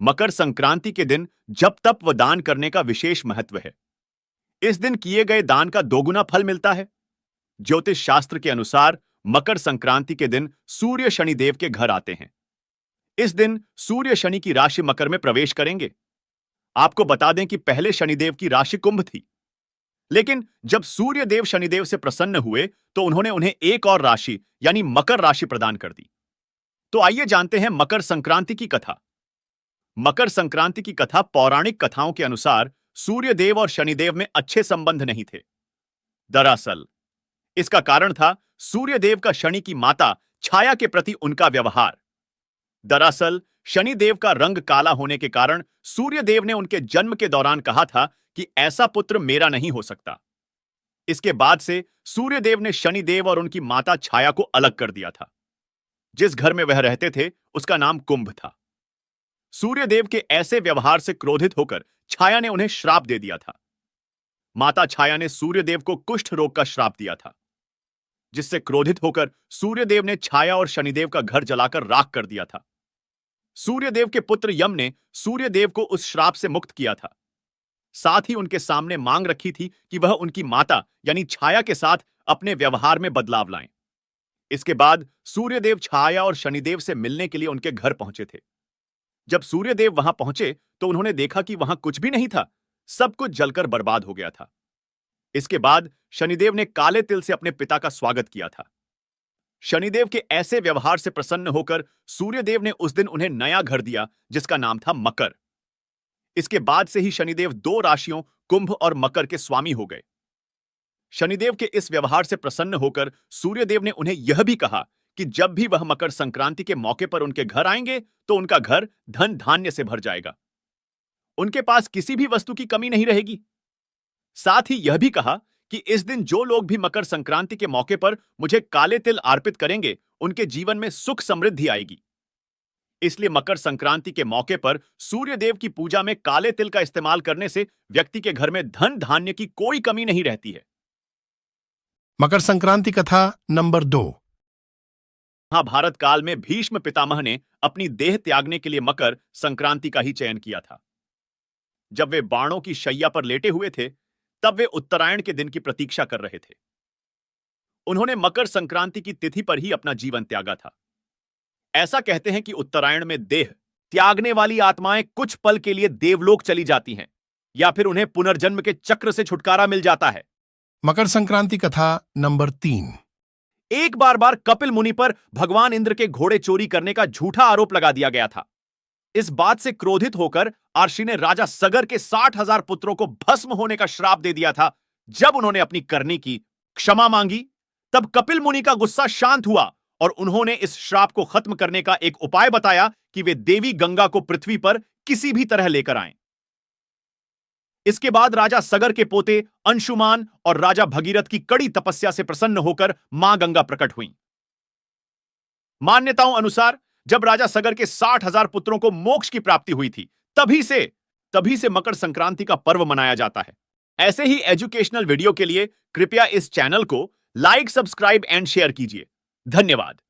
मकर संक्रांति के दिन जप तप व दान करने का विशेष महत्व है। इस दिन किए गए दान का दोगुना फल मिलता है। ज्योतिष शास्त्र के अनुसार मकर संक्रांति के दिन सूर्य शनिदेव के घर आते हैं। इस दिन सूर्य शनि की राशि मकर में प्रवेश करेंगे। आपको बता दें कि पहले शनिदेव की राशि कुंभ थी, लेकिन जब सूर्य देव शनिदेव से प्रसन्न हुए तो उन्होंने उन्हें एक और राशि यानी मकर राशि प्रदान कर दी। तो आइए जानते हैं मकर संक्रांति की कथा। मकर संक्रांति की कथा पौराणिक कथाओं के अनुसार सूर्य देव और शनिदेव में अच्छे संबंध नहीं थे। दरअसल इसका कारण था सूर्य देव का शनि की माता छाया के प्रति उनका व्यवहार। दरअसल शनिदेव का रंग काला होने के कारण सूर्य देव ने उनके जन्म के दौरान कहा था कि ऐसा पुत्र मेरा नहीं हो सकता। इसके बाद से सूर्य देव ने शनिदेव और उनकी माता छाया को अलग कर दिया था। जिस घर में वह रहते थे उसका नाम कुंभ था। सूर्यदेव के ऐसे व्यवहार से क्रोधित होकर छाया ने उन्हें श्राप दे दिया था। माता छाया ने सूर्यदेव को कुष्ठ रोग का श्राप दिया था, जिससे क्रोधित होकर सूर्यदेव ने छाया और शनिदेव का घर जलाकर राख कर दिया था। सूर्यदेव के पुत्र यम ने सूर्यदेव को उस श्राप से मुक्त किया था। साथ ही उनके सामने मांग रखी थी कि वह उनकी माता यानी छाया के साथ अपने व्यवहार में बदलाव लाएं। इसके बाद सूर्यदेव छाया और शनिदेव से मिलने के लिए उनके घर पहुंचे थे। जब सूर्यदेव वहां पहुंचे तो उन्होंने देखा कि वहां कुछ भी नहीं था, सब कुछ जलकर बर्बाद हो गया था। इसके बाद शनिदेव ने काले तिल से अपने पिता का स्वागत किया था। शनिदेव के ऐसे व्यवहार से प्रसन्न होकर सूर्यदेव ने उस दिन उन्हें नया घर दिया जिसका नाम था मकर। इसके बाद से ही शनिदेव दो राशियों कुंभ और मकर के स्वामी हो गए। शनिदेव के इस व्यवहार से प्रसन्न होकर सूर्यदेव ने उन्हें यह भी कहा कि जब भी वह मकर संक्रांति के मौके पर उनके घर आएंगे तो उनका घर धन धान्य से भर जाएगा। उनके पास किसी भी वस्तु की कमी नहीं रहेगी। साथ ही यह भी कहा कि इस दिन जो लोग भी मकर संक्रांति के मौके पर मुझे काले तिल अर्पित करेंगे उनके जीवन में सुख समृद्धि आएगी। इसलिए मकर संक्रांति के मौके पर सूर्यदेव की पूजा में काले तिल का इस्तेमाल करने से व्यक्ति के घर में धन धान्य की कोई कमी नहीं रहती है। मकर संक्रांति कथा नंबर 2। महाभारत काल में भीष्म पितामह ने अपनी देह त्यागने के लिए मकर संक्रांति का ही चयन किया था। जब वे बाणों की शैया पर लेटे हुए थे तब वे उत्तरायण के दिन की प्रतीक्षा कर रहे थे। उन्होंने मकर संक्रांति की तिथि पर ही अपना जीवन त्यागा था। ऐसा कहते हैं कि उत्तरायण में देह त्यागने वाली आत्माएं कुछ पल के लिए देवलोक चली जाती हैं या फिर उन्हें पुनर्जन्म के चक्र से छुटकारा मिल जाता है। मकर संक्रांति कथा नंबर 3। एक बार कपिल मुनि पर भगवान इंद्र के घोड़े चोरी करने का झूठा आरोप लगा दिया गया था। इस बात से क्रोधित होकर अर्षि ने राजा सगर के 60,000 पुत्रों को भस्म होने का श्राप दे दिया था। जब उन्होंने अपनी करनी की क्षमा मांगी तब कपिल मुनि का गुस्सा शांत हुआ और उन्होंने इस श्राप को खत्म करने का एक उपाय बताया कि वे देवी गंगा को पृथ्वी पर किसी भी तरह लेकर आएं। इसके बाद राजा सगर के पोते अंशुमान और राजा भगीरथ की कड़ी तपस्या से प्रसन्न होकर मां गंगा प्रकट हुईं। मान्यताओं अनुसार जब राजा सगर के 60,000 पुत्रों को मोक्ष की प्राप्ति हुई थी तभी से मकर संक्रांति का पर्व मनाया जाता है। ऐसे ही एजुकेशनल वीडियो के लिए कृपया इस चैनल को लाइक, सब्सक्राइब एंड शेयर कीजिए। धन्यवाद।